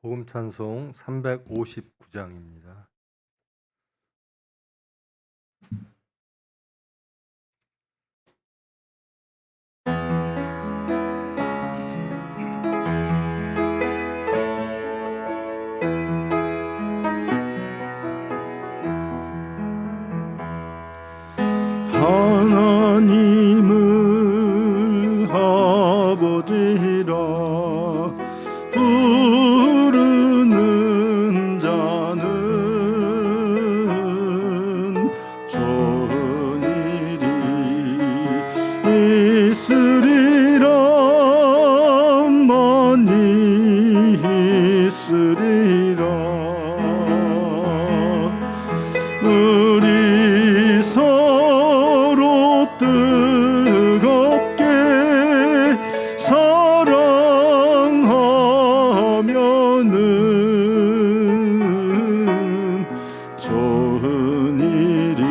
복음 찬송 359장입니다. 하나님을 아버지라 부르는 자는 좋은 일이 있으리라. 많이 있으리라. 우리 서로 뜨겁게 사랑하면은 좋은 일이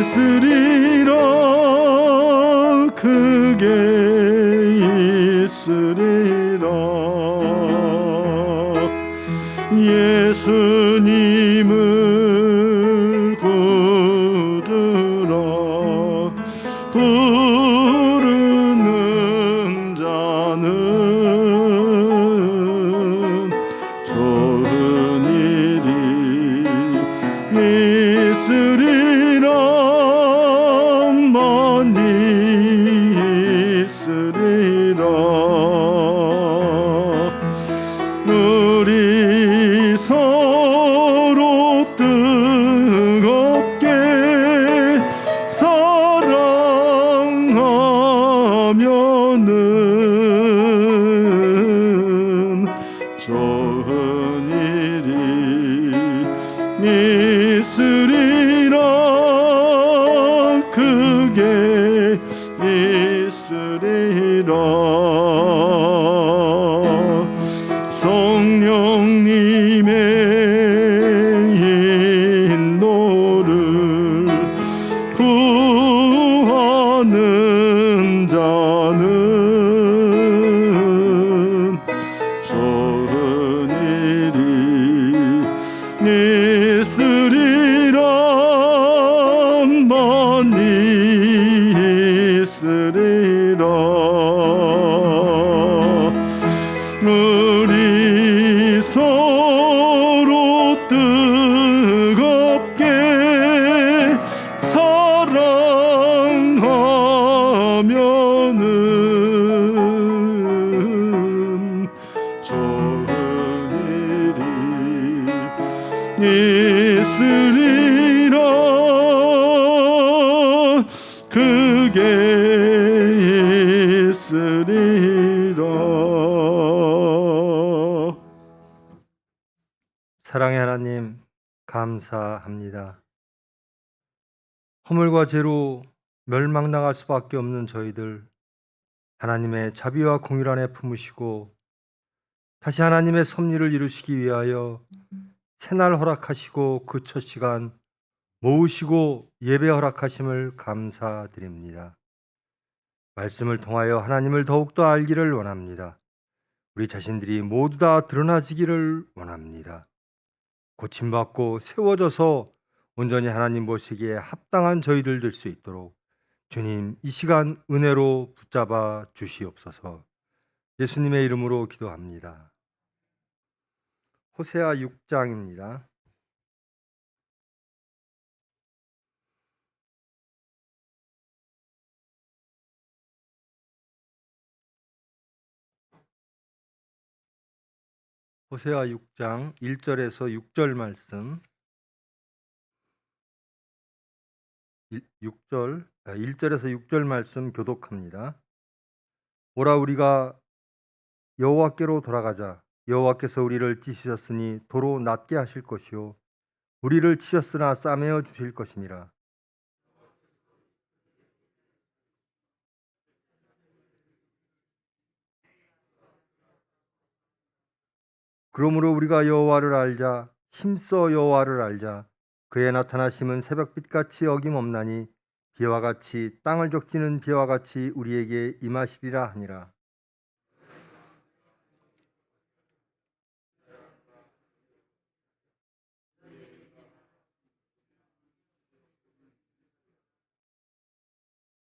있으리라. 크게 있으리라. 예수님을 구주라 부르는 자는 좋은 일이 있으리라. 많이 있으리라. 우리 서로 뜨겁게 사랑하면은 좋은 일이 있으리라. 크게 있으리라. 성령님의 인도를 구하는 자는 좋은 일이 있으리라. 많이 있으리라. 우리 서로 뜨겁게 사랑하면은 좋은 일이 있으리라. 크게 있으리라. 사랑의 하나님, 감사합니다. 허물과 죄로 멸망당할 수밖에 없는 저희들, 하나님의 자비와 공의 안에 품으시고 다시 하나님의 섭리를 이루시기 위하여 새날 허락하시고 그 첫 시간 모으시고 예배 허락하심을 감사드립니다. 말씀을 통하여 하나님을 더욱더 알기를 원합니다. 우리 자신들이 모두 다 드러나지기를 원합니다. 고침받고 세워져서 온전히 하나님 보시기에 합당한 저희들 될 수 있도록 주님 이 시간 은혜로 붙잡아 주시옵소서. 예수님의 이름으로 기도합니다. 호세아 6장입니다. 호세아 6장 1절에서 6절 말씀. 1절에서 6절 말씀 교독합니다. 오라 우리가 여호와께로 돌아가자. 여호와께서 우리를 찢으셨으니 도로 낫게 하실 것이요 우리를 치셨으나 싸매어 주실 것임이라. 그러므로 우리가 여호와를 알자. 힘써 여호와를 알자. 그의 나타나심은 새벽빛같이 어김없나니 비와 같이 땅을 적시는 비와 같이 우리에게 임하시리라 하니라.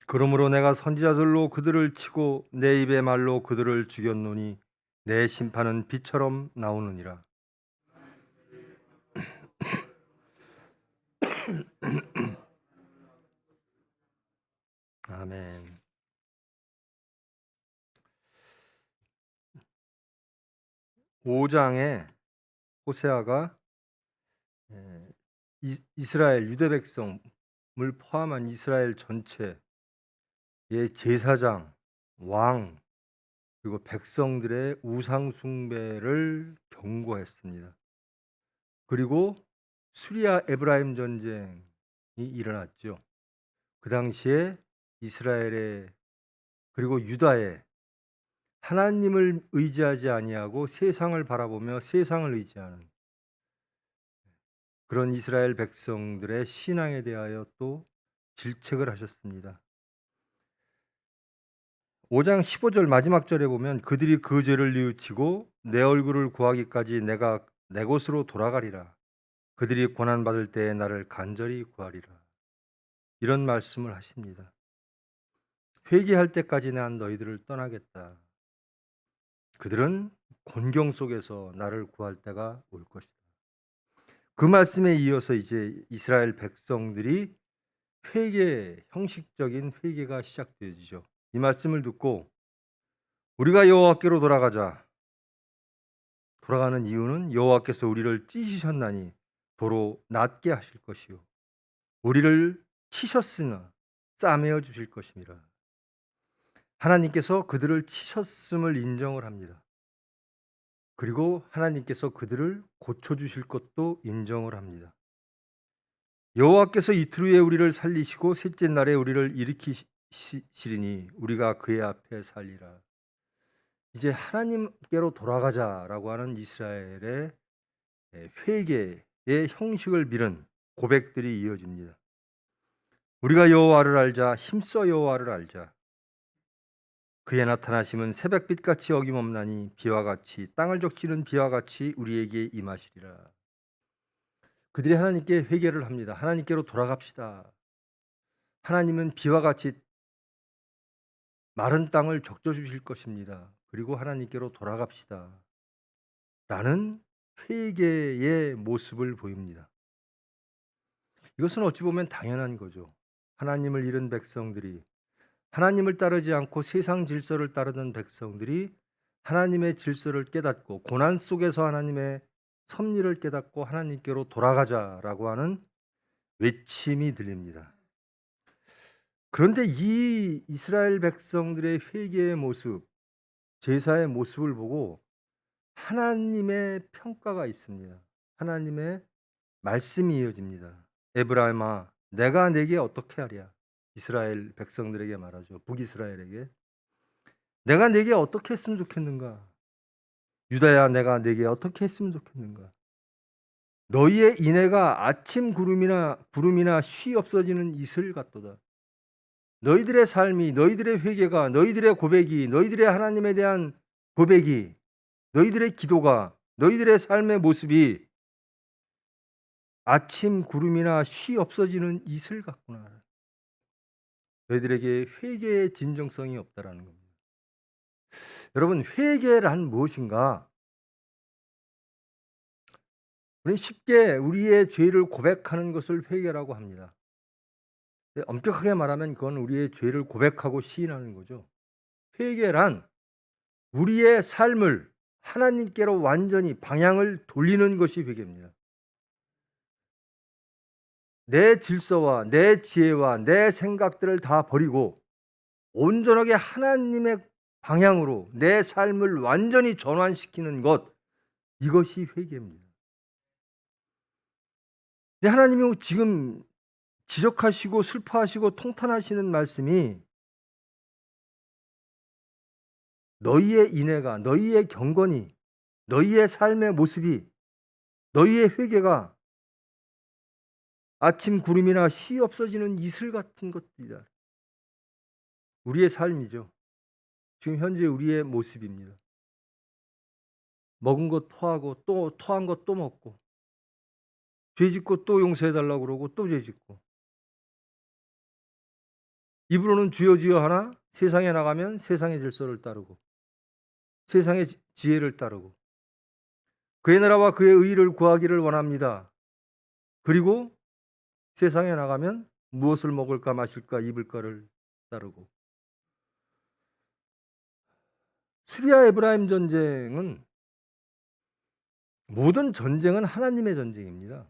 그러므로 내가 선지자들로 그들을 치고 내 입의 말로 그들을 죽였노니 내 심판은 비처럼 나오느니라. 아멘. 5장에 호세아가 이스라엘 유대 백성을 포함한 이스라엘 전체의 제사장, 왕, 그리고 백성들의 우상 숭배를 경고했습니다. 그리고 수리아 에브라임 전쟁이 일어났죠. 그 당시에 이스라엘의 그리고 유다에 하나님을 의지하지 아니하고 세상을 바라보며 세상을 의지하는 그런 이스라엘 백성들의 신앙에 대하여 또 질책을 하셨습니다. 5장 15절 마지막 절에 보면 그들이 그 죄를 뉘우치고 내 얼굴을 구하기까지 내가 내 곳으로 돌아가리라. 그들이 고난받을 때에 나를 간절히 구하리라. 이런 말씀을 하십니다. 회개할 때까지 난 너희들을 떠나겠다. 그들은 곤경 속에서 나를 구할 때가 올 것이다. 그 말씀에 이어서 이제 이스라엘 백성들이 형식적인 회개가 시작되어지죠. 이 말씀을 듣고 우리가 여호와께로 돌아가자. 돌아가는 이유는 여호와께서 우리를 찢으셨나니 도로 낫게 하실 것이요 우리를 치셨으나 싸매어 주실 것임이라. 하나님께서 그들을 치셨음을 인정을 합니다. 그리고 하나님께서 그들을 고쳐주실 것도 인정을 합니다. 여호와께서 이틀 후에 우리를 살리시고 셋째 날에 우리를 일으키시리니 우리가 그의 앞에 살리라. 이제 하나님께로 돌아가자라고 하는 이스라엘의 회개의 형식을 밀은 고백들이 이어집니다. 우리가 여호와를 알자, 힘써 여호와를 알자. 그의 나타나심은 새벽빛같이 어김없나니 비와 같이 땅을 적시는 비와 같이 우리에게 임하시리라. 그들이 하나님께 회개를 합니다. 하나님께로 돌아갑시다. 하나님은 비와 같이 마른 땅을 적셔 주실 것입니다. 그리고 하나님께로 돌아갑시다. 라는 회개의 모습을 보입니다. 이것은 어찌 보면 당연한 거죠. 하나님을 잃은 백성들이 하나님을 따르지 않고 세상 질서를 따르던 백성들이 하나님의 질서를 깨닫고 고난 속에서 하나님의 섭리를 깨닫고 하나님께로 돌아가자라고 하는 외침이 들립니다. 그런데 이 이스라엘 백성들의 회개의 모습, 제사의 모습을 보고 하나님의 평가가 있습니다. 하나님의 말씀이 이어집니다. 에브라임아, 내가 내게 어떻게 하랴? 이스라엘 백성들에게 말하죠. 북이스라엘에게. 내가 내게 어떻게 했으면 좋겠는가? 유다야, 내가 내게 어떻게 했으면 좋겠는가? 너희의 인애가 아침 구름이나 쉬 없어지는 이슬 같도다. 너희들의 삶이, 너희들의 회개가, 너희들의 고백이, 너희들의 하나님에 대한 고백이, 너희들의 기도가, 너희들의 삶의 모습이 아침 구름이나 쉬 없어지는 이슬 같구나. 너희들에게 회개의 진정성이 없다라는 겁니다. 여러분, 회개란 무엇인가? 우리는 쉽게 우리의 죄를 고백하는 것을 회개라고 합니다. 엄격하게 말하면 그건 우리의 죄를 고백하고 시인하는 거죠. 회개란 우리의 삶을 하나님께로 완전히 방향을 돌리는 것이 회개입니다. 내 질서와 내 지혜와 내 생각들을 다 버리고 온전하게 하나님의 방향으로 내 삶을 완전히 전환시키는 것, 이것이 회개입니다. 근데 하나님이 지금 지적하시고 슬퍼하시고 통탄하시는 말씀이 너희의 인애가, 너희의 경건이, 너희의 삶의 모습이, 너희의 회개가 아침 구름이나 쉬 없어지는 이슬 같은 것들이다. 우리의 삶이죠. 지금 현재 우리의 모습입니다. 먹은 것 토하고 또 토한 것 또 먹고 죄 짓고 또 용서해달라고 그러고 또 죄 짓고 입으로는 주여 주여 하나 세상에 나가면 세상의 질서를 따르고 세상의 지혜를 따르고 그의 나라와 그의 의를 구하기를 원합니다. 그리고 세상에 나가면 무엇을 먹을까 마실까 입을까를 따르고. 시리아 에브라임 전쟁은 모든 전쟁은 하나님의 전쟁입니다.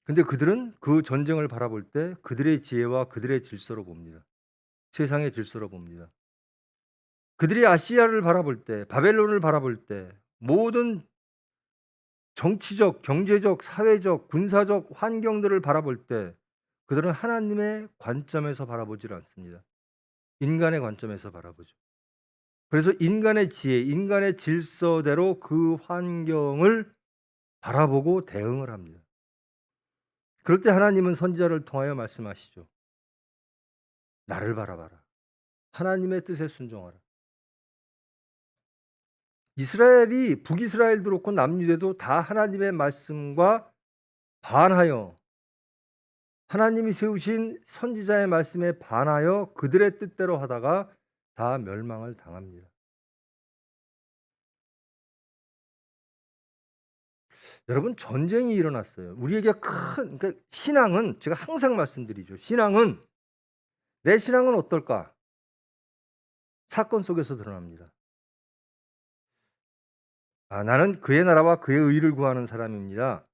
근데 그들은 그 전쟁을 바라볼 때 그들의 지혜와 그들의 질서로 봅니다. 세상의 질서로 봅니다. 그들이 아시아를 바라볼 때, 바벨론을 바라볼 때 모든 정치적, 경제적, 사회적, 군사적 환경들을 바라볼 때 그들은 하나님의 관점에서 바라보질 않습니다. 인간의 관점에서 바라보죠. 그래서 인간의 지혜, 인간의 질서대로 그 환경을 바라보고 대응을 합니다. 그럴 때 하나님은 선지자를 통하여 말씀하시죠. 나를 바라봐라. 하나님의 뜻에 순종하라. 이스라엘이 북이스라엘도 그렇고 남유대도 다 하나님의 말씀과 반하여 하나님이 세우신 선지자의 말씀에 반하여 그들의 뜻대로 하다가 다 멸망을 당합니다. 여러분, 전쟁이 일어났어요. 우리에게 그러니까 신앙은 제가 항상 말씀드리죠. 내 신앙은 어떨까? 사건 속에서 드러납니다. 나는 그의 나라와 그의 의를 구하는 사람입니다.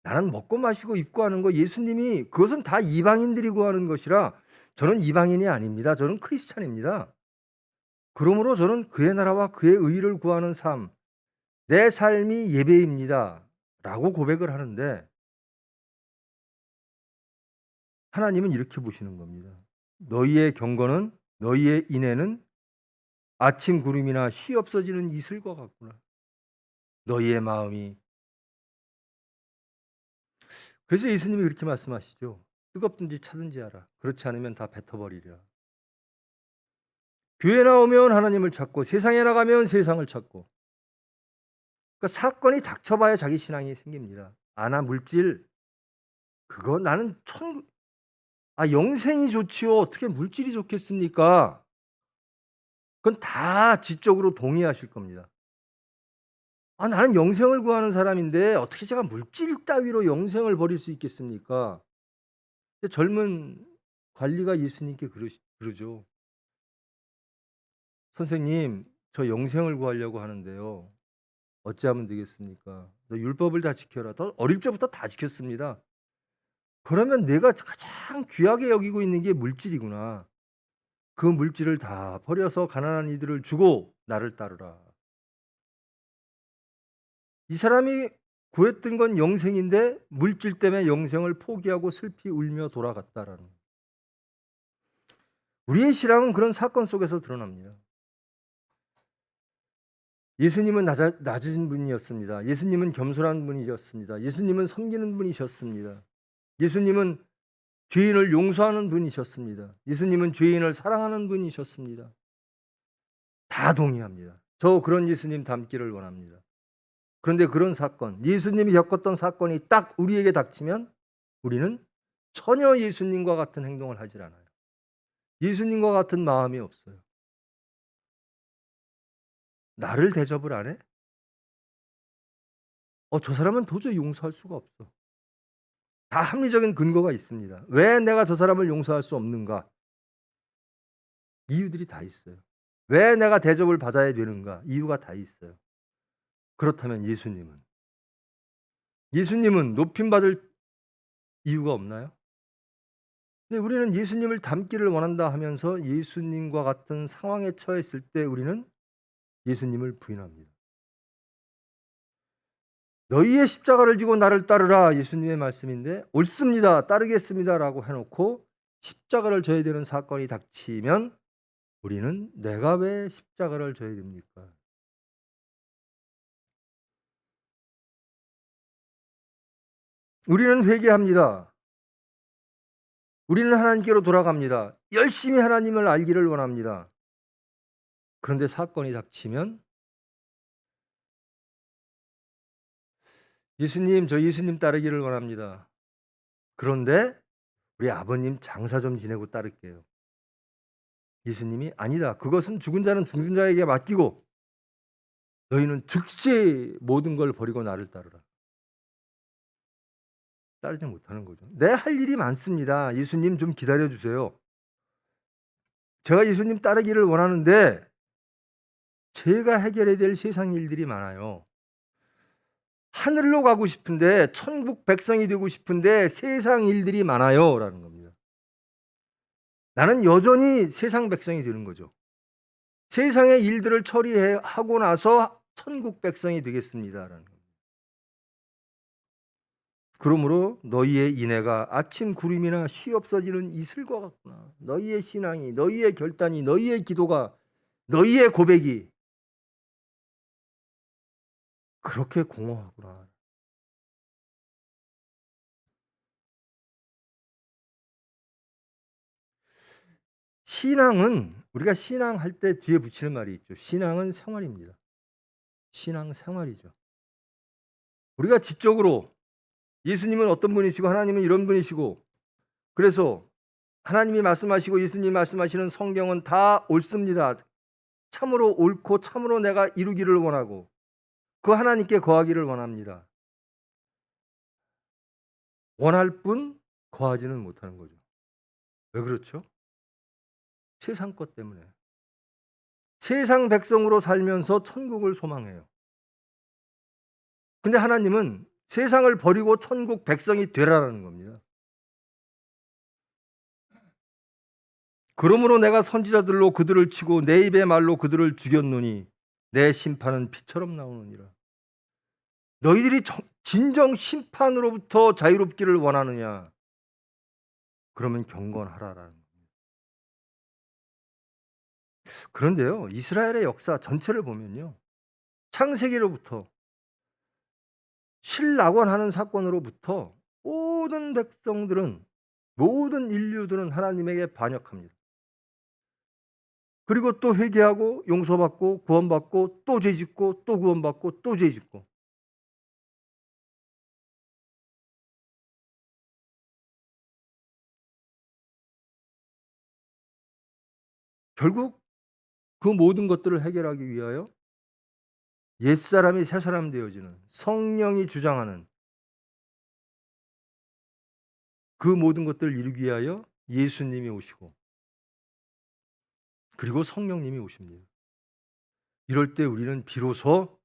나는 먹고 마시고 입고 하는 거 예수님이 그것은 다 이방인들이 구하는 것이라 저는 이방인이 아닙니다. 저는 크리스찬입니다. 그러므로 저는 그의 나라와 그의 의를 구하는 삶, 내 삶이 예배입니다. 라고 고백을 하는데 하나님은 이렇게 보시는 겁니다. 너희의 경건은, 너희의 인애는 아침 구름이나 쉬 없어지는 이슬과 같구나. 너희의 마음이. 그래서 예수님이 그렇게 말씀하시죠. 뜨겁든지 차든지 하라. 그렇지 않으면 다 뱉어버리리라. 교회 나오면 하나님을 찾고 세상에 나가면 세상을 찾고. 그러니까 사건이 닥쳐봐야 자기 신앙이 생깁니다. 나 물질 그거 나는 영생이 좋지요. 어떻게 물질이 좋겠습니까? 그건 다 지적으로 동의하실 겁니다. 나는 영생을 구하는 사람인데 어떻게 제가 물질 따위로 영생을 버릴 수 있겠습니까? 젊은 관리가 예수님께 그러죠. 선생님, 저 영생을 구하려고 하는데요. 어찌하면 되겠습니까? 너 율법을 다 지켜라. 어릴 적부터 다 지켰습니다. 그러면 내가 가장 귀하게 여기고 있는 게 물질이구나. 그 물질을 다 버려서 가난한 이들을 주고 나를 따르라. 이 사람이 구했던 건 영생인데 물질 때문에 영생을 포기하고 슬피 울며 돌아갔다라는. 우리의 신앙은 그런 사건 속에서 드러납니다. 예수님은 낮은 분이었습니다. 예수님은 겸손한 분이셨습니다. 예수님은 섬기는 분이셨습니다. 예수님은 죄인을 용서하는 분이셨습니다. 예수님은 죄인을 사랑하는 분이셨습니다. 다 동의합니다. 저 그런 예수님 닮기를 원합니다. 그런데 그런 사건, 예수님이 겪었던 사건이 딱 우리에게 닥치면 우리는 전혀 예수님과 같은 행동을 하질 않아요. 예수님과 같은 마음이 없어요. 나를 대접을 안 해? 저 사람은 도저히 용서할 수가 없어. 다 합리적인 근거가 있습니다. 왜 내가 저 사람을 용서할 수 없는가? 이유들이 다 있어요. 왜 내가 대접을 받아야 되는가? 이유가 다 있어요. 그렇다면 예수님은 높임받을 이유가 없나요? 근데 우리는 예수님을 닮기를 원한다 하면서 예수님과 같은 상황에 처했을 때 우리는 예수님을 부인합니다. 너희의 십자가를 지고 나를 따르라 예수님의 말씀인데 옳습니다. 따르겠습니다라고 해놓고 십자가를 져야 되는 사건이 닥치면 우리는 내가 왜 십자가를 져야 됩니까? 우리는 회개합니다. 우리는 하나님께로 돌아갑니다. 열심히 하나님을 알기를 원합니다. 그런데 사건이 닥치면 예수님, 저 예수님 따르기를 원합니다. 그런데 우리 아버님 장사 좀 지내고 따를게요. 예수님이 아니다. 그것은 죽은 자는 죽은 자에게 맡기고 너희는 즉시 모든 걸 버리고 나를 따르라. 따르지 못하는 거죠. 내 할 일이 많습니다. 예수님 좀 기다려 주세요. 제가 예수님 따르기를 원하는데 제가 해결해야 될 세상 일들이 많아요. 하늘로 가고 싶은데 천국 백성이 되고 싶은데 세상 일들이 많아요 라는 겁니다. 나는 여전히 세상 백성이 되는 거죠. 세상의 일들을 처리하고 나서 천국 백성이 되겠습니다 라는 겁니다. 그러므로 너희의 인애가 아침 구름이나 쉬 없어지는 이슬과 같구나. 너희의 신앙이, 너희의 결단이, 너희의 기도가, 너희의 고백이 그렇게 공허하구나. 신앙은 우리가 신앙할 때 뒤에 붙이는 말이 있죠. 신앙은 생활입니다. 신앙 생활이죠. 우리가 지적으로 예수님은 어떤 분이시고 하나님은 이런 분이시고 그래서 하나님이 말씀하시고 예수님이 말씀하시는 성경은 다 옳습니다. 참으로 옳고 참으로 내가 이루기를 원하고 그 하나님께 거하기를 원합니다. 원할 뿐 거하지는 못하는 거죠. 왜 그렇죠? 세상 것 때문에. 세상 백성으로 살면서 천국을 소망해요. 근데 하나님은 세상을 버리고 천국 백성이 되라라는 겁니다. 그러므로 내가 선지자들로 그들을 치고 내 입의 말로 그들을 죽였노니 내 심판은 피처럼 나오느니라. 너희들이 진정 심판으로부터 자유롭기를 원하느냐? 그러면 경건하라라는 겁니다. 그런데요, 이스라엘의 역사 전체를 보면요, 창세기로부터 실낙원하는 사건으로부터 모든 백성들은 모든 인류들은 하나님에게 반역합니다. 그리고 또 회개하고 용서받고 구원받고 또 죄짓고 또 구원받고 또 죄짓고 결국 그 모든 것들을 해결하기 위하여 옛사람이 새사람 되어지는 성령이 주장하는 그 모든 것들을 이루기 위하여 예수님이 오시고 그리고 성령님이 오십니다. 이럴 때 우리는 비로소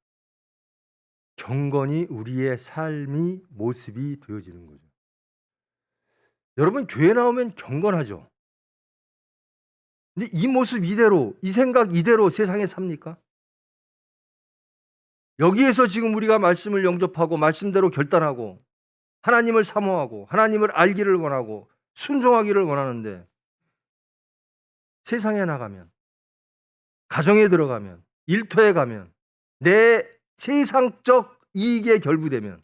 경건이 우리의 삶이 모습이 되어지는 거죠. 여러분 교회 나오면 경건하죠. 근데 이 모습 이대로 이 생각 이대로 세상에 삽니까? 여기에서 지금 우리가 말씀을 영접하고 말씀대로 결단하고 하나님을 사모하고 하나님을 알기를 원하고 순종하기를 원하는데 세상에 나가면 가정에 들어가면 일터에 가면 내 세상적 이익에 결부되면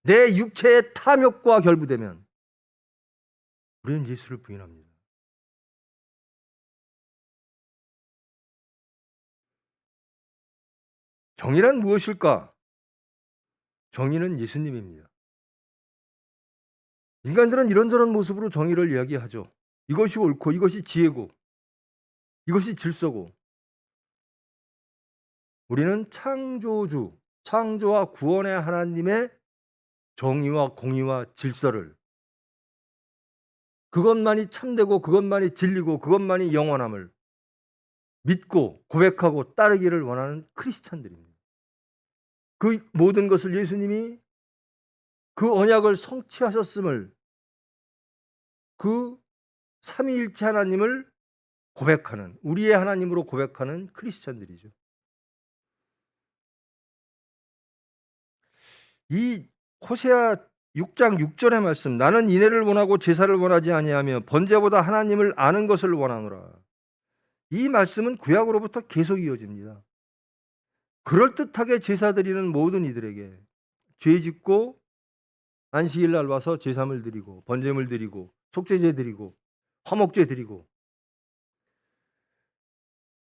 내 육체의 탐욕과 결부되면 우리는 예수를 부인합니다. 정의란 무엇일까? 정의는 예수님입니다. 인간들은 이런저런 모습으로 정의를 이야기하죠. 이것이 옳고 이것이 지혜고 이것이 질서고 우리는 창조주, 창조와 구원의 하나님의 정의와 공의와 질서를 그것만이 참되고 그것만이 진리고 그것만이 영원함을 믿고 고백하고 따르기를 원하는 크리스찬들입니다. 그 모든 것을 예수님이 그 언약을 성취하셨음을 그 삼위일체 하나님을 고백하는 우리의 하나님으로 고백하는 크리스찬들이죠. 이 호세아 6장 6절의 말씀 나는 인애를 원하고 제사를 원하지 아니하며 번제보다 하나님을 아는 것을 원하노라. 이 말씀은 구약으로부터 계속 이어집니다. 그럴듯하게 제사 드리는 모든 이들에게 죄 짓고 안식일 날 와서 제사물 드리고 번제물 드리고 속죄제 드리고 화목제 드리고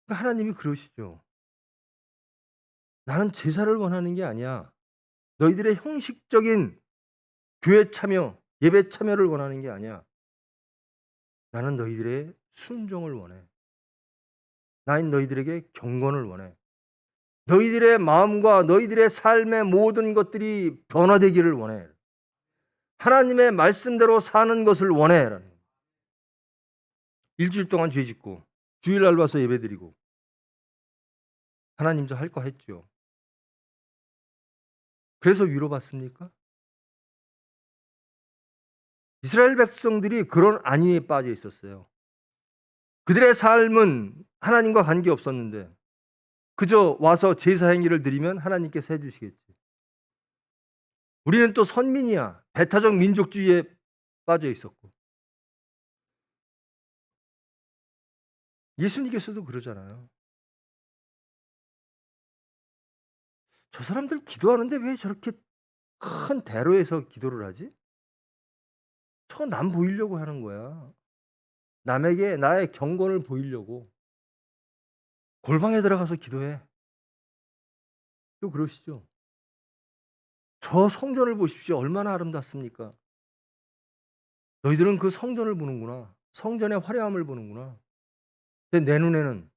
하나님이 그러시죠. 나는 제사를 원하는 게 아니야. 너희들의 형식적인 교회 참여, 예배 참여를 원하는 게 아니야. 나는 너희들의 순종을 원해. 나는 너희들에게 경건을 원해. 너희들의 마음과 너희들의 삶의 모든 것들이 변화되기를 원해. 하나님의 말씀대로 사는 것을 원해. 일주일 동안 죄 짓고 주일날 와서 예배드리고 하나님 저 할 거 했죠. 그래서 위로받습니까? 이스라엘 백성들이 그런 안위에 빠져 있었어요. 그들의 삶은 하나님과 관계 없었는데 그저 와서 제사 행위를 드리면 하나님께서 해주시겠지. 우리는 또 선민이야. 배타적 민족주의에 빠져 있었고. 예수님께서도 그러잖아요. 저 사람들 기도하는데 왜 저렇게 큰 대로에서 기도를 하지? 저거 남 보이려고 하는 거야. 남에게 나의 경건을 보이려고. 골방에 들어가서 기도해. 또 그러시죠. 저 성전을 보십시오. 얼마나 아름답습니까? 너희들은 그 성전을 보는구나. 성전의 화려함을 보는구나. 근데 내 눈에는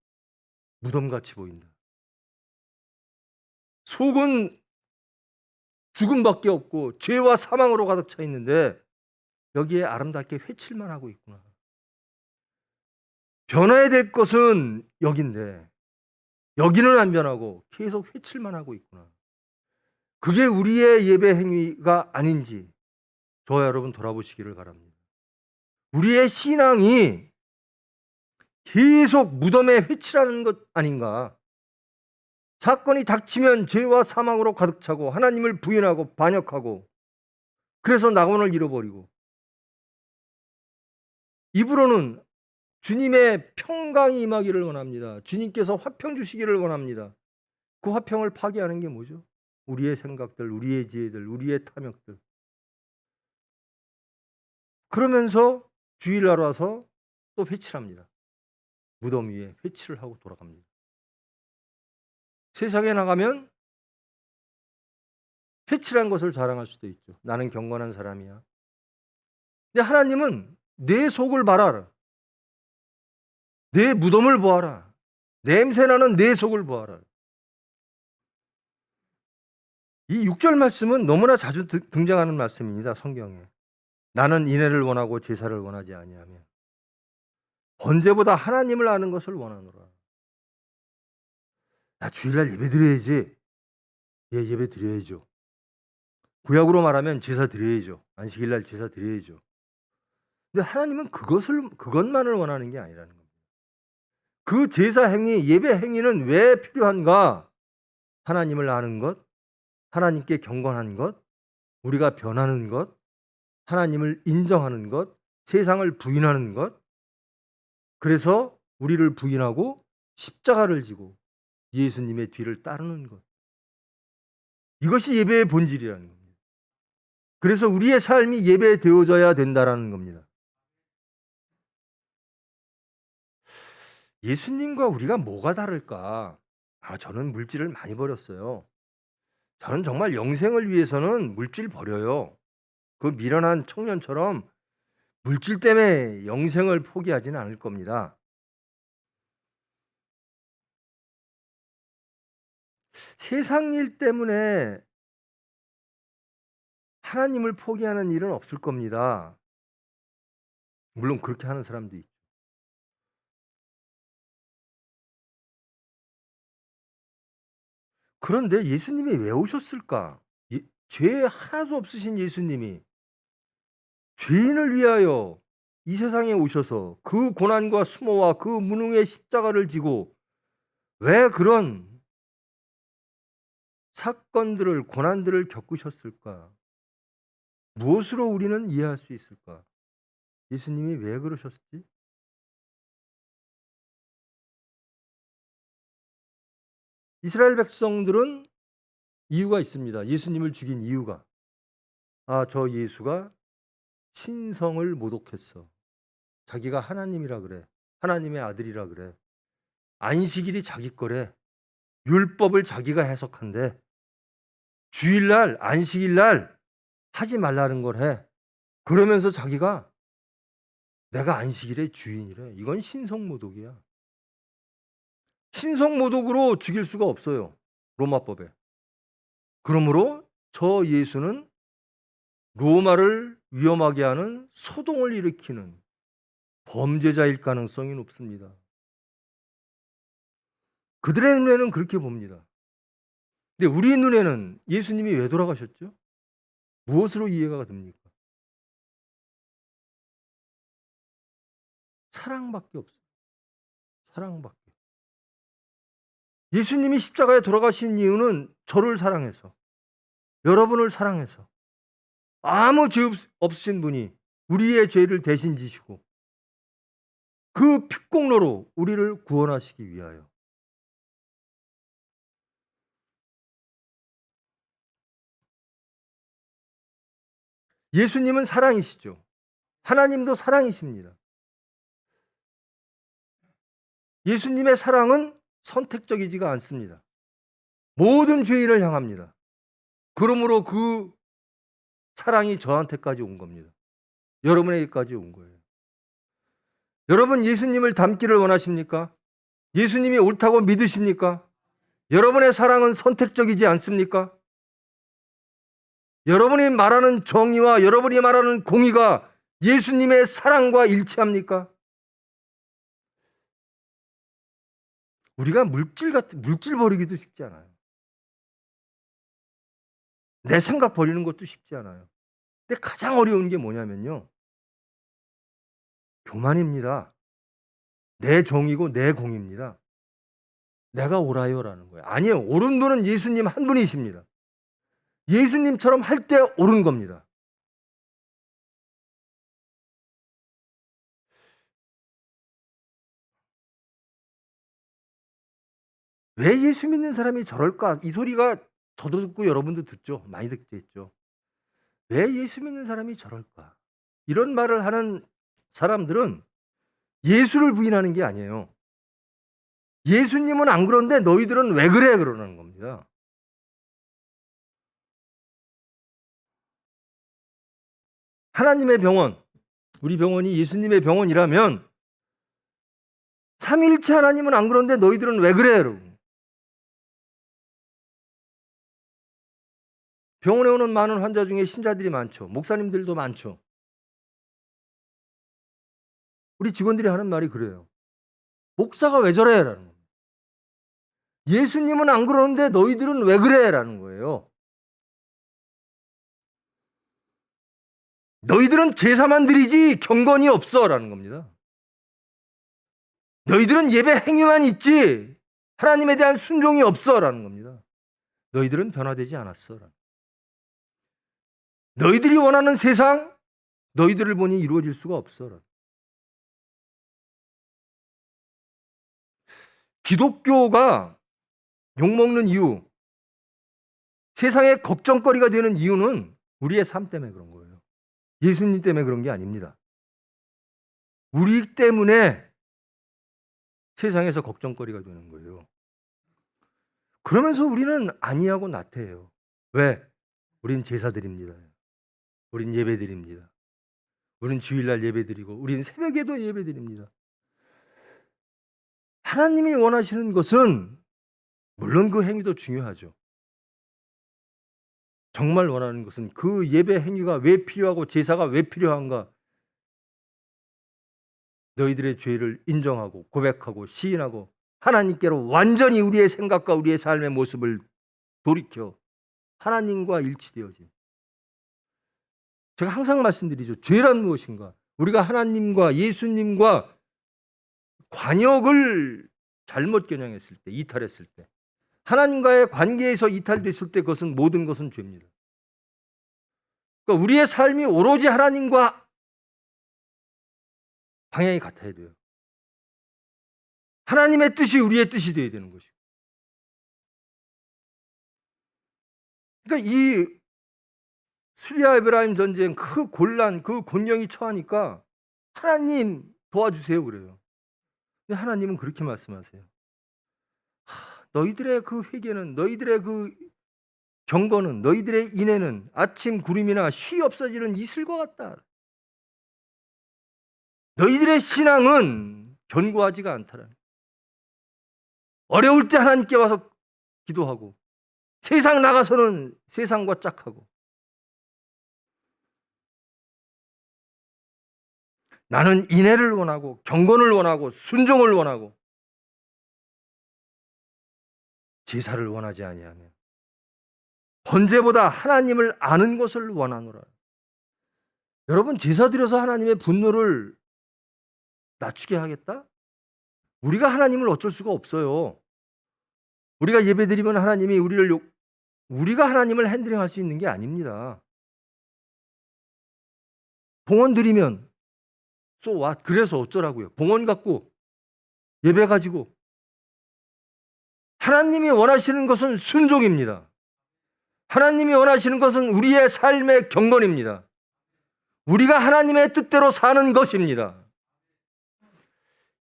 무덤같이 보인다. 속은 죽음밖에 없고 죄와 사망으로 가득 차 있는데 여기에 아름답게 회칠만 하고 있구나. 변화해야 될 것은 여긴데 여기는 안 변하고 계속 회칠만 하고 있구나. 그게 우리의 예배 행위가 아닌지 저와 여러분 돌아보시기를 바랍니다. 우리의 신앙이 계속 무덤에 회칠하는 것 아닌가. 사건이 닥치면 죄와 사망으로 가득 차고 하나님을 부인하고 반역하고 그래서 낙원을 잃어버리고 입으로는 주님의 평강이 임하기를 원합니다. 주님께서 화평 주시기를 원합니다. 그 화평을 파괴하는 게 뭐죠? 우리의 생각들, 우리의 지혜들, 우리의 탐욕들. 그러면서 주일날 와서 또 회칠합니다. 무덤 위에 회칠을 하고 돌아갑니다. 세상에 나가면 회칠한 것을 자랑할 수도 있죠. 나는 경건한 사람이야. 근데 하나님은 내 속을 봐라. 내 무덤을 보아라. 냄새나는 내 속을 보아라. 이 6절 말씀은 너무나 자주 등장하는 말씀입니다. 성경에. 나는 인애를 원하고 제사를 원하지 아니하며 번제보다 하나님을 아는 것을 원하노라. 나 주일날 예배 드려야지. 예, 예배 드려야죠. 구약으로 말하면 제사 드려야죠. 안식일날 제사 드려야죠. 근데 하나님은 그것만을 원하는 게 아니라는 겁니다. 그 제사 행위, 예배 행위는 왜 필요한가? 하나님을 아는 것, 하나님께 경건한 것, 우리가 변하는 것, 하나님을 인정하는 것, 세상을 부인하는 것. 그래서 우리를 부인하고 십자가를 지고 예수님의 뒤를 따르는 것. 이것이 예배의 본질이라는 겁니다. 그래서 우리의 삶이 예배되어져야 된다는 겁니다. 예수님과 우리가 뭐가 다를까? 저는 물질을 많이 버렸어요. 저는 정말 영생을 위해서는 물질 버려요. 그 미련한 청년처럼 물질 때문에 영생을 포기하지는 않을 겁니다. 세상 일 때문에 하나님을 포기하는 일은 없을 겁니다. 물론 그렇게 하는 사람도 있죠. 그런데 예수님이 왜 오셨을까? 죄 하나도 없으신 예수님이 죄인을 위하여 이 세상에 오셔서 그 고난과 수모와 그 무능의 십자가를 지고 왜 그런 사건들을, 고난들을 겪으셨을까? 무엇으로 우리는 이해할 수 있을까? 예수님이 왜 그러셨지? 이스라엘 백성들은 이유가 있습니다. 예수님을 죽인 이유가. 저 예수가 신성을 모독했어. 자기가 하나님이라 그래. 하나님의 아들이라 그래. 안식일이 자기 거래. 율법을 자기가 해석한대. 주일날, 안식일날 하지 말라는 걸 해. 그러면서 자기가 내가 안식일의 주인이래. 이건 신성모독이야. 신성모독으로 죽일 수가 없어요, 로마법에. 그러므로 저 예수는 로마를 위험하게 하는 소동을 일으키는 범죄자일 가능성이 높습니다. 그들의 눈에는 그렇게 봅니다. 근데 우리 눈에는 예수님이 왜 돌아가셨죠? 무엇으로 이해가 됩니까? 사랑밖에 없어요. 사랑밖에. 예수님이 십자가에 돌아가신 이유는 저를 사랑해서, 여러분을 사랑해서, 아무 죄 없으신 분이 우리의 죄를 대신 지시고 그 핏공로로 우리를 구원하시기 위하여. 예수님은 사랑이시죠. 하나님도 사랑이십니다. 예수님의 사랑은 선택적이지가 않습니다. 모든 죄인을 향합니다. 그러므로 그 사랑이 저한테까지 온 겁니다. 여러분에게까지 온 거예요. 여러분 예수님을 닮기를 원하십니까? 예수님이 옳다고 믿으십니까? 여러분의 사랑은 선택적이지 않습니까? 여러분이 말하는 정의와 여러분이 말하는 공의가 예수님의 사랑과 일치합니까? 우리가 물질 버리기도 쉽지 않아요. 내 생각 버리는 것도 쉽지 않아요. 근데 가장 어려운 게 뭐냐면요, 교만입니다. 내 정이고 내 공입니다. 내가 옳아요라는 거예요. 아니에요. 옳은 분은 예수님 한 분이십니다. 예수님처럼 할 때 옳은 겁니다. 왜 예수 믿는 사람이 저럴까? 이 소리가 저도 듣고 여러분도 듣죠. 많이 듣겠죠. 왜 예수 믿는 사람이 저럴까? 이런 말을 하는 사람들은 예수를 부인하는 게 아니에요. 예수님은 안 그런데 너희들은 왜 그래? 그러는 겁니다. 하나님의 병원, 우리 병원이 예수님의 병원이라면 삼위일체 하나님은 안 그런데 너희들은 왜 그래? 여러분. 병원에 오는 많은 환자 중에 신자들이 많죠. 목사님들도 많죠. 우리 직원들이 하는 말이 그래요. 목사가 왜 저래? 라는 겁니다. 예수님은 안 그러는데 너희들은 왜 그래? 라는 거예요. 너희들은 제사만 드리지 경건이 없어 라는 겁니다. 너희들은 예배 행위만 있지 하나님에 대한 순종이 없어 라는 겁니다. 너희들은 변화되지 않았어. 너희들이 원하는 세상 너희들을 보니 이루어질 수가 없어. 기독교가 욕먹는 이유, 세상의 걱정거리가 되는 이유는 우리의 삶 때문에 그런 거예요. 예수님 때문에 그런 게 아닙니다. 우리 때문에 세상에서 걱정거리가 되는 거예요. 그러면서 우리는 아니하고 나태해요. 왜? 우린 제사 드립니다. 우린 예배 드립니다. 우린 주일날 예배 드리고 우린 새벽에도 예배 드립니다. 하나님이 원하시는 것은 물론 그 행위도 중요하죠. 정말 원하는 것은 그 예배 행위가 왜 필요하고 제사가 왜 필요한가? 너희들의 죄를 인정하고 고백하고 시인하고 하나님께로 완전히 우리의 생각과 우리의 삶의 모습을 돌이켜 하나님과 일치되어진. 제가 항상 말씀드리죠. 죄란 무엇인가? 우리가 하나님과 예수님과 관역을 잘못 겨냥했을 때, 이탈했을 때, 하나님과의 관계에서 이탈됐을 때 그것은 모든 것은 죄입니다. 그러니까 우리의 삶이 오로지 하나님과 방향이 같아야 돼요. 하나님의 뜻이 우리의 뜻이 되어야 되는 것이고. 그러니까 이 수리아 에브라임 전쟁 그 곤란, 그 곤경이 처하니까 하나님 도와주세요 그래요. 근데 하나님은 그렇게 말씀하세요. 너희들의 그 회개는, 너희들의 그 경건은, 너희들의 인애는 아침 구름이나 쉬 없어지는 이슬과 같다. 너희들의 신앙은 견고하지가 않더라. 어려울 때 하나님께 와서 기도하고 세상 나가서는 세상과 짝하고 나는 인애를 원하고 경건을 원하고 순종을 원하고 제사를 원하지 아니하며 번제보다 하나님을 아는 것을 원하노라. 여러분, 제사 드려서 하나님의 분노를 낮추게 하겠다? 우리가 하나님을 어쩔 수가 없어요. 우리가 예배드리면 하나님이 우리가 하나님을 핸들링할 수 있는 게 아닙니다. 봉헌 드리면 so what? 그래서 어쩌라고요? 봉헌 갖고 예배 가지고. 하나님이 원하시는 것은 순종입니다. 하나님이 원하시는 것은 우리의 삶의 경건입니다. 우리가 하나님의 뜻대로 사는 것입니다.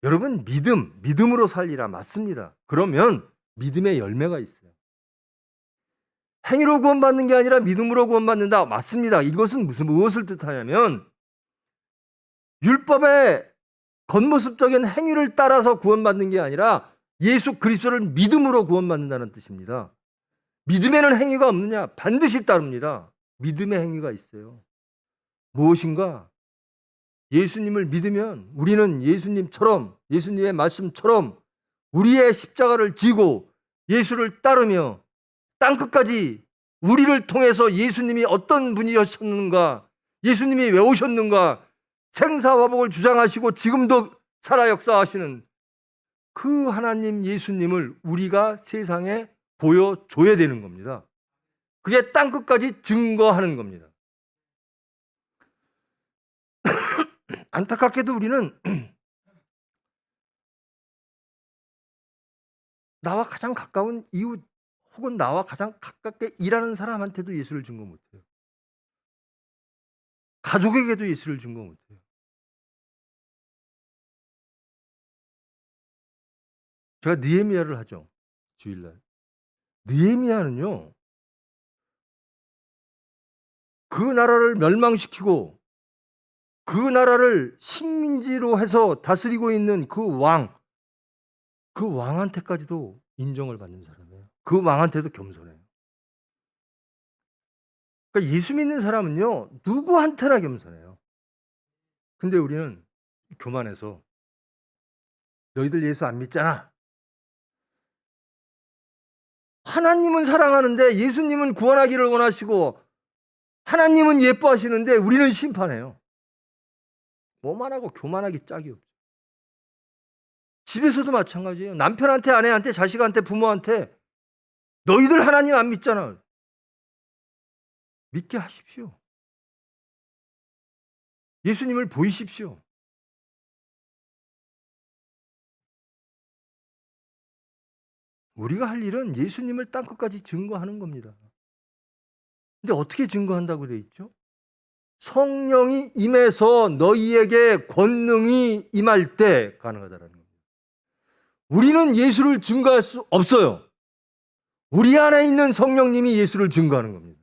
여러분, 믿음으로 살리라 맞습니다. 그러면 믿음의 열매가 있어요. 행위로 구원받는 게 아니라 믿음으로 구원받는다 맞습니다. 이것은 무엇을 뜻하냐면 율법의 겉모습적인 행위를 따라서 구원받는 게 아니라 예수 그리스도를 믿음으로 구원받는다는 뜻입니다. 믿음에는 행위가 없느냐? 반드시 따릅니다. 믿음의 행위가 있어요. 무엇인가? 예수님을 믿으면 우리는 예수님처럼, 예수님의 말씀처럼 우리의 십자가를 지고 예수를 따르며 땅끝까지 우리를 통해서 예수님이 어떤 분이셨는가, 예수님이 왜 오셨는가, 생사화복을 주장하시고 지금도 살아 역사하시는 그 하나님 예수님을 우리가 세상에 보여줘야 되는 겁니다. 그게 땅끝까지 증거하는 겁니다. 안타깝게도 우리는 나와 가장 가까운 이웃 혹은 나와 가장 가깝게 일하는 사람한테도 예수를 증거 못해요. 가족에게도 예수를 증거 못해요. 제가 느헤미야를 하죠. 주일날. 느헤미야는요, 그 나라를 멸망시키고 그 나라를 식민지로 해서 다스리고 있는 그 왕한테까지도 인정을 받는 사람이에요. 그 왕한테도 겸손해요. 그러니까 예수 믿는 사람은요, 누구한테나 겸손해요. 근데 우리는 교만해서 너희들 예수 안 믿잖아. 하나님은 사랑하는데 예수님은 구원하기를 원하시고 하나님은 예뻐하시는데 우리는 심판해요. 뭐만하고 교만하기 짝이 없죠. 집에서도 마찬가지예요. 남편한테, 아내한테, 자식한테, 부모한테 너희들 하나님 안 믿잖아. 믿게 하십시오. 예수님을 보이십시오. 우리가 할 일은 예수님을 땅끝까지 증거하는 겁니다. 근데 어떻게 증거한다고 되어 있죠? 성령이 임해서 너희에게 권능이 임할 때 가능하다는 겁니다. 우리는 예수를 증거할 수 없어요. 우리 안에 있는 성령님이 예수를 증거하는 겁니다.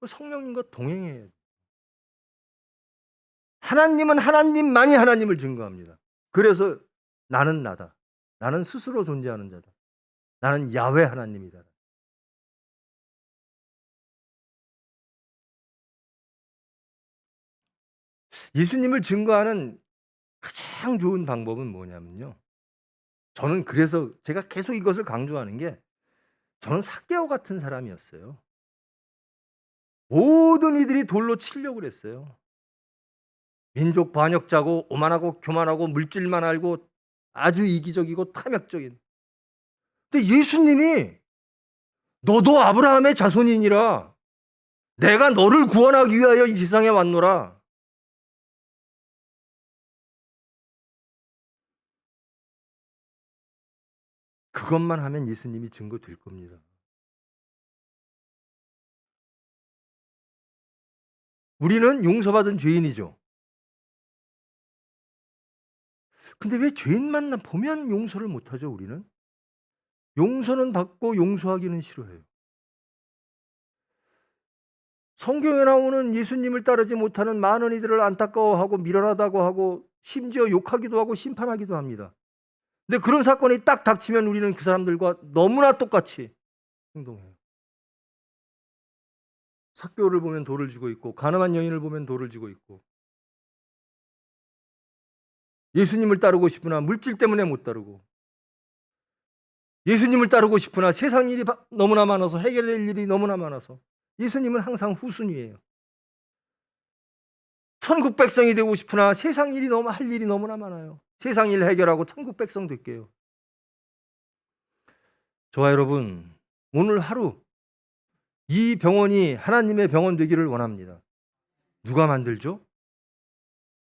성령님과 동행해야 돼요. 하나님은 하나님만이 하나님을 증거합니다. 그래서 나는 나다. 나는 스스로 존재하는 자다. 나는 야훼 하나님이다. 예수님을 증거하는 가장 좋은 방법은 뭐냐면요. 저는 그래서 제가 계속 이것을 강조하는 게, 저는 삭개오 같은 사람이었어요. 모든 이들이 돌로 치려고 그랬어요. 민족 반역자고 오만하고 교만하고 물질만 알고 아주 이기적이고 탐욕적인. 근데 예수님이 너도 아브라함의 자손이니라. 내가 너를 구원하기 위하여 이 세상에 왔노라. 그것만 하면 예수님이 증거될 겁니다. 우리는 용서받은 죄인이죠. 근데 왜 죄인만 보면 용서를 못하죠, 우리는? 용서는 받고 용서하기는 싫어해요. 성경에 나오는 예수님을 따르지 못하는 많은 이들을 안타까워하고 미련하다고 하고 심지어 욕하기도 하고 심판하기도 합니다. 근데 그런 사건이 딱 닥치면 우리는 그 사람들과 너무나 똑같이 행동해요. 삭개오를 보면 돌을 쥐고 있고 가늠한 여인을 보면 돌을 쥐고 있고 예수님을 따르고 싶으나 물질 때문에 못 따르고 예수님을 따르고 싶으나 세상 일이 너무나 많아서 해결될 일이 너무나 많아서 예수님은 항상 후순위예요. 천국 백성이 되고 싶으나 세상 일이 너무 할 일이 너무나 많아요. 세상 일 해결하고 천국 백성 될게요. 저와 여러분, 오늘 하루 이 병원이 하나님의 병원 되기를 원합니다. 누가 만들죠?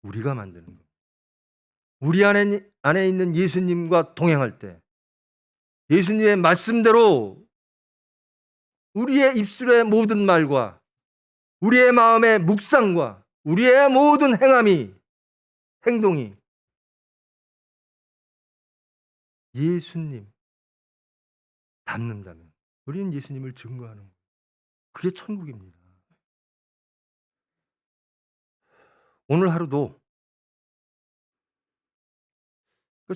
우리가 만드는 거예요. 우리 안에 있는 예수님과 동행할 때 예수님의 말씀대로 우리의 입술의 모든 말과 우리의 마음의 묵상과 우리의 모든 행동이 예수님 닮는다면 우리는 예수님을 증거하는 거예요. 그게 천국입니다. 오늘 하루도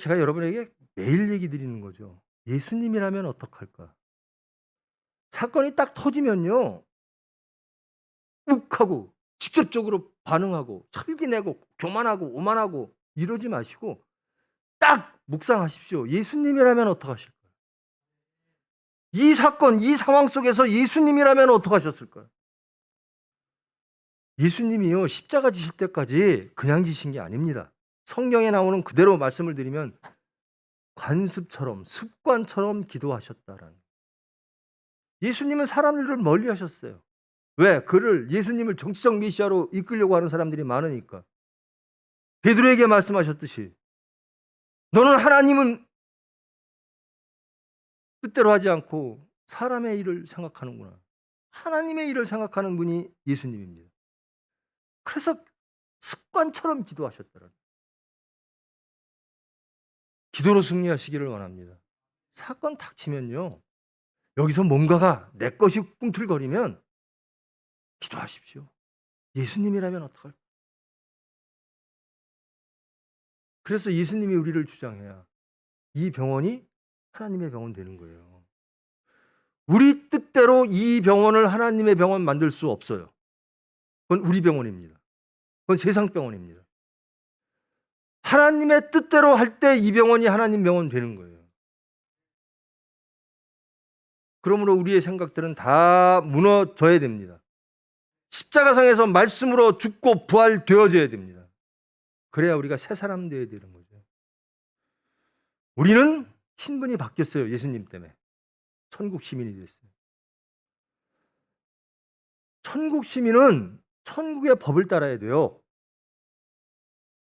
제가 여러분에게 매일 얘기 드리는 거죠. 예수님이라면 어떡할까? 사건이 딱 터지면요. 욱하고 직접적으로 반응하고 철기내고 교만하고 오만하고 이러지 마시고 딱 묵상하십시오. 예수님이라면 어떡하실까요? 이 사건, 이 상황 속에서 예수님이라면 어떡하셨을까요? 예수님이요, 십자가 지실 때까지 그냥 지신 게 아닙니다. 성경에 나오는 그대로 말씀을 드리면 관습처럼, 습관처럼 기도하셨다라는. 예수님은 사람들을 멀리 하셨어요. 왜? 예수님을 정치적 메시아로 이끌려고 하는 사람들이 많으니까. 베드로에게 말씀하셨듯이 너는 하나님은 뜻대로 하지 않고 사람의 일을 생각하는구나. 하나님의 일을 생각하는 분이 예수님입니다. 그래서 습관처럼 기도하셨더라고요. 기도로 승리하시기를 원합니다. 사건 닥치면요. 여기서 뭔가가 내 것이 꿈틀거리면 기도하십시오. 예수님이라면 어떡할까? 그래서 예수님이 우리를 주장해야 이 병원이 하나님의 병원 되는 거예요. 우리 뜻대로 이 병원을 하나님의 병원 만들 수 없어요. 그건 우리 병원입니다. 그건 세상 병원입니다. 하나님의 뜻대로 할 때 이 병원이 하나님 병원 되는 거예요. 그러므로 우리의 생각들은 다 무너져야 됩니다. 십자가상에서 말씀으로 죽고 부활되어져야 됩니다. 그래야 우리가 새 사람 되어야 되는 거죠. 우리는 신분이 바뀌었어요. 예수님 때문에. 천국 시민이 됐어요. 천국 시민은 천국의 법을 따라야 돼요.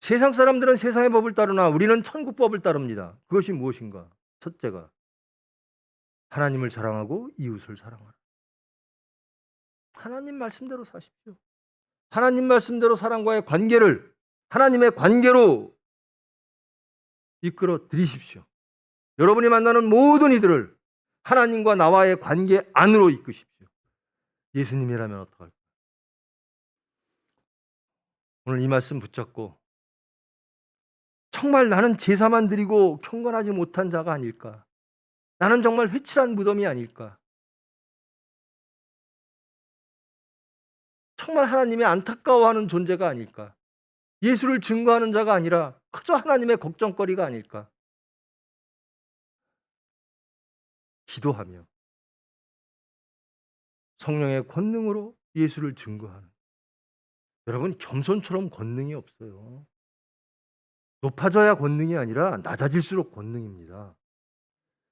세상 사람들은 세상의 법을 따르나 우리는 천국 법을 따릅니다. 그것이 무엇인가? 첫째가 하나님을 사랑하고 이웃을 사랑하라. 하나님 말씀대로 사십시오. 하나님 말씀대로 사람과의 관계를 하나님의 관계로 이끌어 드리십시오. 여러분이 만나는 모든 이들을 하나님과 나와의 관계 안으로 이끄십시오. 예수님이라면 어떡할까요? 오늘 이 말씀 붙잡고 정말 나는 제사만 드리고 경건하지 못한 자가 아닐까? 나는 정말 회칠한 무덤이 아닐까? 정말 하나님이 안타까워하는 존재가 아닐까? 예수를 증거하는 자가 아니라 그저 하나님의 걱정거리가 아닐까? 기도하며 성령의 권능으로 예수를 증거하는. 여러분, 겸손처럼 권능이 없어요. 높아져야 권능이 아니라 낮아질수록 권능입니다.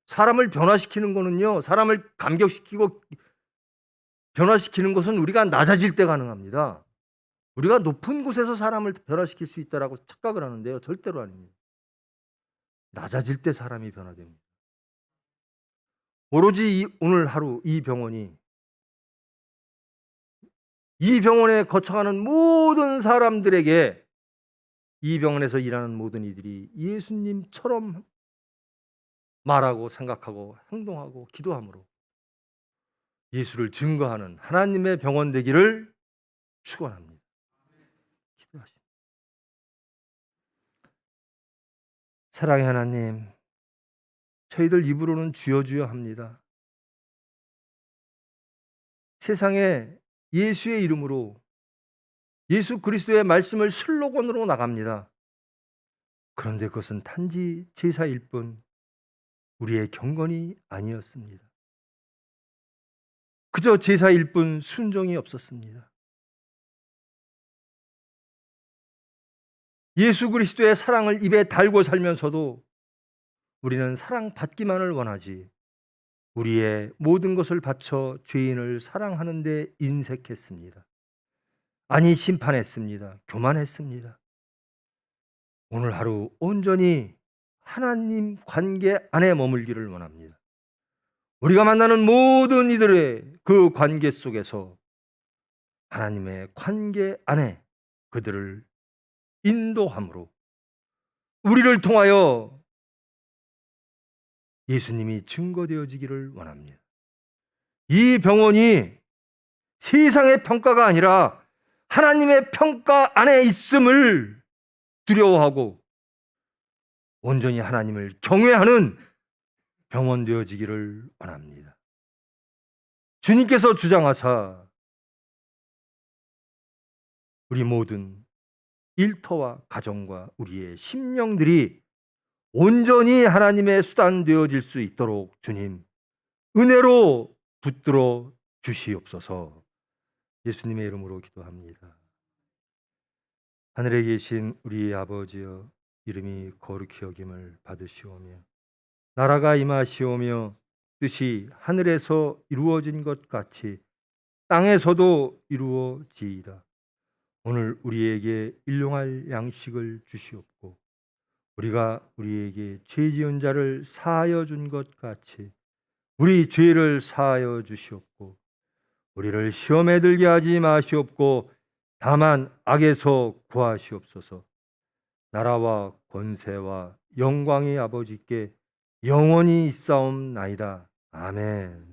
사람을 변화시키는 거는요, 사람을 감격시키고 변화시키는 것은 우리가 낮아질 때 가능합니다. 우리가 높은 곳에서 사람을 변화시킬 수 있다라고 착각을 하는데요, 절대로 아닙니다. 낮아질 때 사람이 변화됩니다. 오로지 오늘 하루 이 병원에 거쳐가는 모든 사람들에게 이 병원에서 일하는 모든 이들이 예수님처럼 말하고 생각하고 행동하고 기도함으로 예수를 증거하는 하나님의 병원 되기를 축원합니다. 기도하십시오. 사랑의 하나님, 저희들 입으로는 주여 주여 합니다. 세상에 예수의 이름으로 예수 그리스도의 말씀을 슬로건으로 나갑니다. 그런데 그것은 단지 제사일 뿐 우리의 경건이 아니었습니다. 그저 제사일 뿐 순종이 없었습니다. 예수 그리스도의 사랑을 입에 달고 살면서도 우리는 사랑받기만을 원하지 우리의 모든 것을 바쳐 죄인을 사랑하는 데 인색했습니다. 아니, 심판했습니다. 교만했습니다. 오늘 하루 온전히 하나님 관계 안에 머물기를 원합니다. 우리가 만나는 모든 이들의 그 관계 속에서 하나님의 관계 안에 그들을 인도함으로 우리를 통하여 예수님이 증거되어지기를 원합니다. 이 병원이 세상의 평가가 아니라 하나님의 평가 안에 있음을 두려워하고 온전히 하나님을 경외하는 병원 되어지기를 원합니다. 주님께서 주장하사 우리 모든 일터와 가정과 우리의 심령들이 온전히 하나님의 수단 되어질 수 있도록 주님 은혜로 붙들어 주시옵소서. 예수님의 이름으로 기도합니다. 하늘에 계신 우리 아버지여, 이름이 거룩히 여김을 받으시오며 나라가 임하시오며 뜻이 하늘에서 이루어진 것 같이 땅에서도 이루어지이다. 오늘 우리에게 일용할 양식을 주시옵고 우리가 우리에게 죄 지은 자를 사하여 준 것 같이 우리 죄를 사하여 주시옵고 우리를 시험에 들게 하지 마시옵고 다만 악에서 구하시옵소서. 나라와 권세와 영광이 아버지께 영원히 있사옵나이다. 아멘.